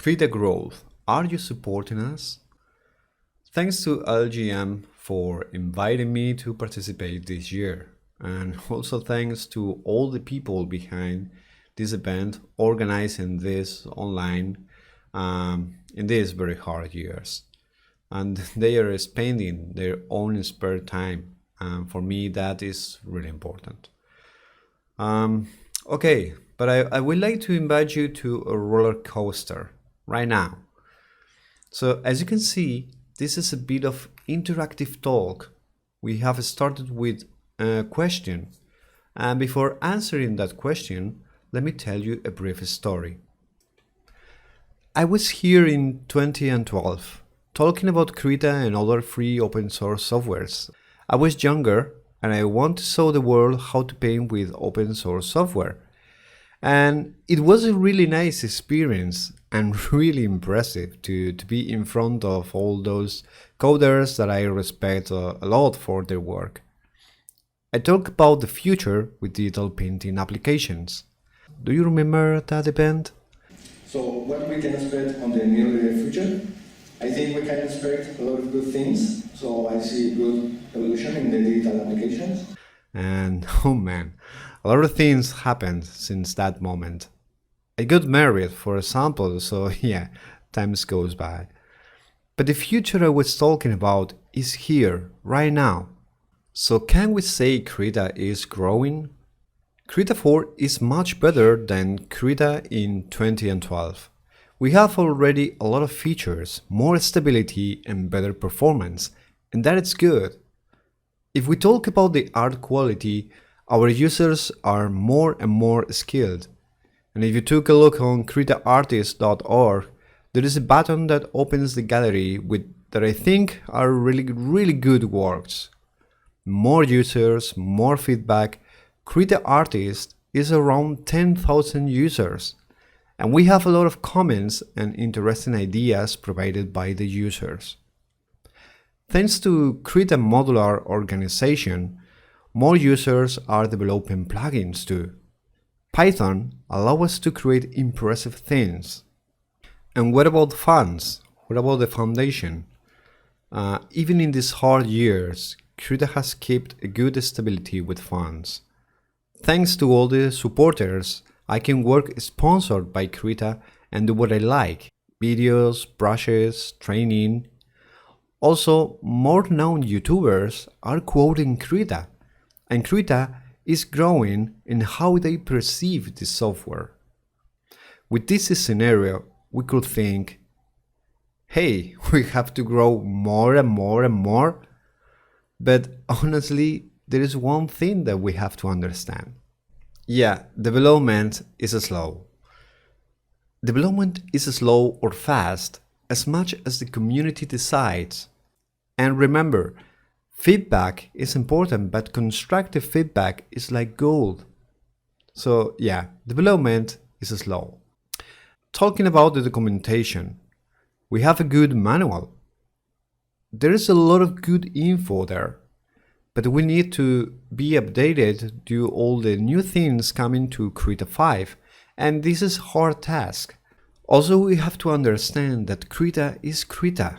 Krita Growth, are you supporting us? Thanks to LGM for inviting me to participate this year, and also thanks to all the people behind this event organizing this online in these very hard years. And they are spending their own spare time, and for me that is really important. Okay, but I would like to invite you to a roller coaster right now. So as you can see, this is a bit of interactive talk. We have started with a question, and before answering that question, let me tell you a brief story. I was here in 2012 talking about Krita and other free open source softwares. I was younger and I want to show the world how to paint with open source software. And it was a really nice experience and really impressive to be in front of all those coders that I respect a lot for their work. I talk about the future with digital painting applications. Do you remember that event? So what we can expect on the near future? I think we can expect a lot of good things. So I see good evolution in the digital applications. And oh man, a lot of things happened since that moment. I got married, for example, so yeah, times goes by. But the future I was talking about is here, right now. So can we say Krita is growing? Krita 4 is much better than Krita in 2012. We have already a lot of features, more stability and better performance, and that is good. If we talk about the art quality, our users are more and more skilled. And if you took a look on kritaartist.org, there is a button that opens the gallery with that I think are really good works. More users, more feedback. Krita Artist is around 10,000 users. And we have a lot of comments and interesting ideas provided by the users. Thanks to Krita Modular Organization, more users are developing plugins too. Python allows us to create impressive things. And what about funds? What about the foundation? Even in these hard years, Krita has kept a good stability with funds. Thanks to all the supporters, I can work sponsored by Krita and do what I like. Videos, brushes, training. Also, more known YouTubers are quoting Krita, and Krita is growing in how they perceive the software. With this scenario, we could think, hey, we have to grow more and more and more. But honestly, there is one thing that we have to understand. Yeah, development is slow. Development is slow or fast as much as the community decides. And remember, feedback is important, but constructive feedback is like gold. So yeah, development is slow. Talking about the documentation, we have a good manual. There is a lot of good info there, but we need to be updated due to all the new things coming to Krita 5, and this is a hard task. Also, we have to understand that Krita is Krita.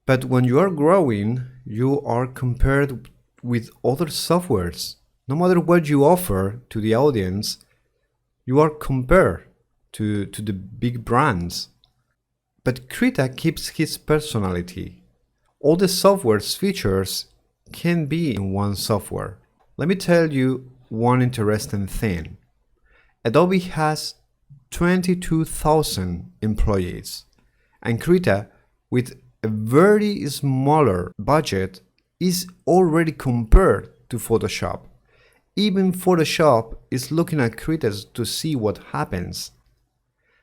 But when you are growing, you are compared with other softwares. No matter what you offer to the audience, you are compared to the big brands. But Krita keeps his personality. All the software's features can be in one software. Let me tell you one interesting thing. Adobe has 22,000 employees, and Krita, with a very smaller budget, is already compared to Photoshop. Even Photoshop is looking at Krita to see what happens.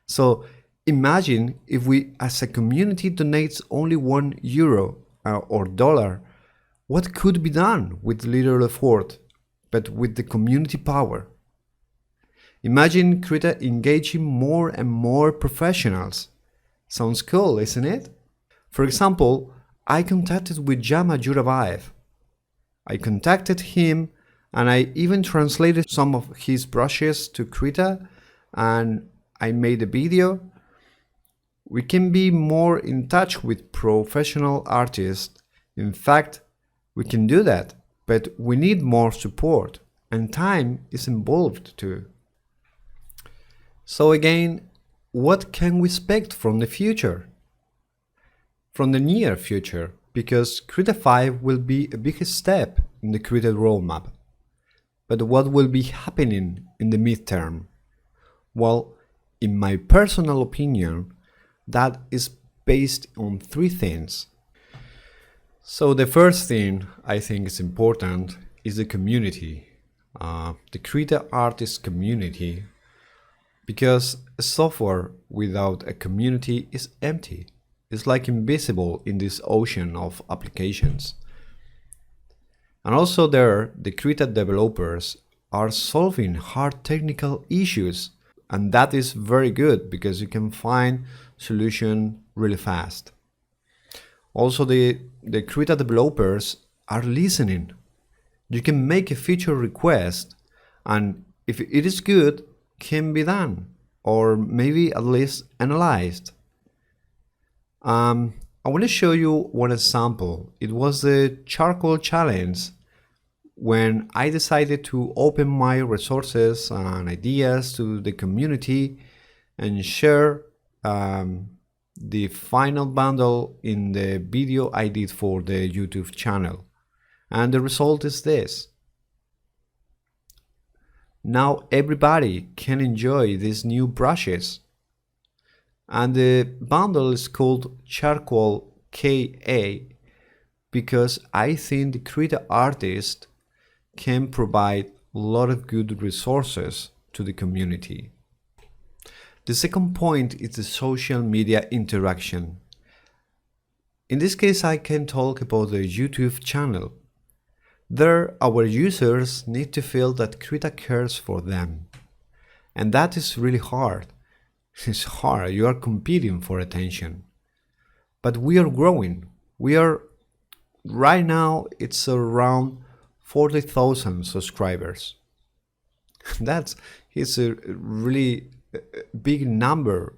So imagine if we as a community donates only €1 or dollar, what could be done with little effort, but with the community power? Imagine Krita engaging more and more professionals. Sounds cool, isn't it? For example, I contacted with Jama Jurabaev. I contacted him and I even translated some of his brushes to Krita and I made a video. We can be more in touch with professional artists. In fact, we can do that, but we need more support, and time is involved too. So again, what can we expect from the future? From the near future, because Krita 5 will be a big step in the Krita roadmap. But what will be happening in the midterm? Well, in my personal opinion, that is based on three things. So the first thing I think is important is the community, the Krita artist community, because a software without a community is empty. It's like invisible in this ocean of applications. And also there, the Krita developers are solving hard technical issues, and that is very good because you can find solution really fast. Also the Krita developers are listening. You can make a feature request, and if it is good, can be done, or maybe at least analyzed. I want to show you one example. It was the charcoal challenge when I decided to open my resources and ideas to the community and share the final bundle in the video I did for the YouTube channel. And the result is this. Now everybody can enjoy these new brushes. And the bundle is called Charcoal KA because I think the Krita artist can provide a lot of good resources to the community. The second point is the social media interaction. In this case, I can talk about the YouTube channel. There, our users need to feel that Krita cares for them. And that is really hard. It's hard, you are competing for attention. But we are growing. Right now, it's around 40,000 subscribers. It's a really big number,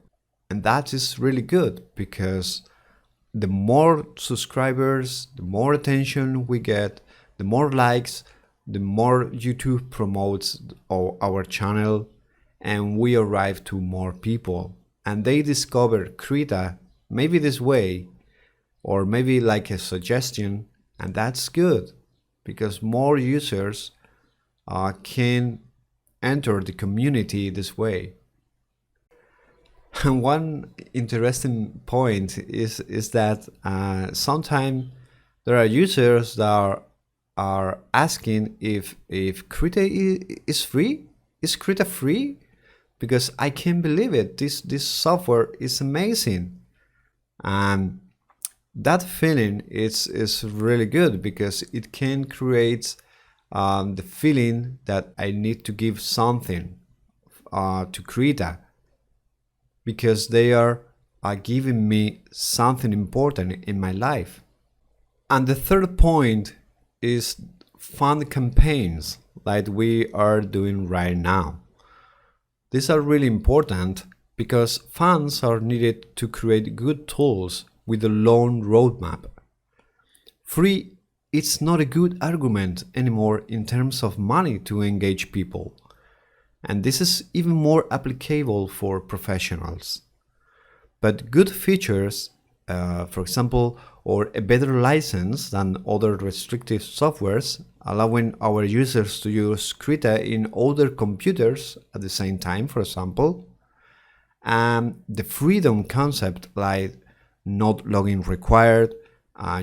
and that is really good because the more subscribers, the more attention we get, the more likes, the more YouTube promotes our channel, and we arrive to more people, and they discover Krita maybe this way, or maybe like a suggestion, and that's good because more users can enter the community this way. And one interesting point is that sometimes there are users that are asking if Krita is free. Is Krita free? Because I can't believe it. This software is amazing, and that feeling is really good because it can create the feeling that I need to give something to Krita because they are giving me something important in my life. And the third point is fund campaigns like we are doing right now. These are really important because funds are needed to create good tools with a long roadmap. Free is not a good argument anymore in terms of money to engage people. And this is even more applicable for professionals. But good features, for example, or a better license than other restrictive softwares, allowing our users to use Krita in other computers at the same time, for example, and the freedom concept like not login required,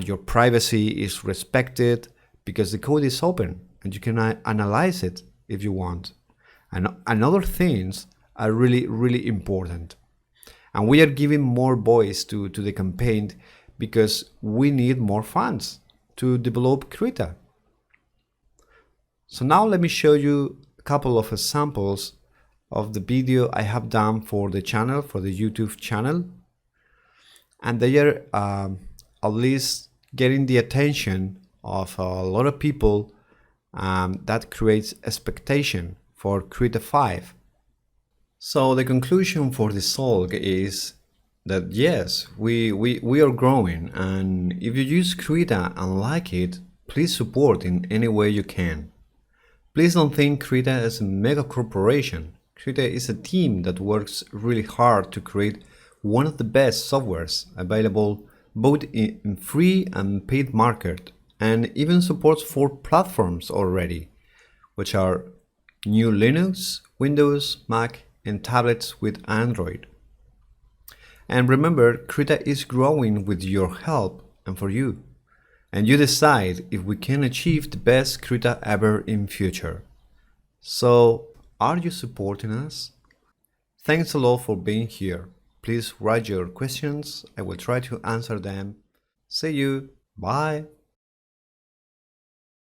your privacy is respected because the code is open and you can analyze it if you want. And other things are really, really important. And we are giving more voice to the campaign because we need more funds to develop Krita. So now let me show you a couple of examples of the video I have done for the channel, for the YouTube channel. And they are at least getting the attention of a lot of people. That creates expectation for Krita 5. So the conclusion for this talk is that yes, we are growing, and if you use Krita and like it, please support in any way you can. Please don't think Krita as a mega corporation. Krita is a team that works really hard to create one of the best softwares available both in free and paid market, and even supports 4 platforms already, which are New Linux, Windows, Mac, and tablets with Android. And remember, Krita is growing with your help and for you. And you decide if we can achieve the best Krita ever in future. So, are you supporting us? Thanks a lot for being here. Please write your questions. I will try to answer them. See you. Bye.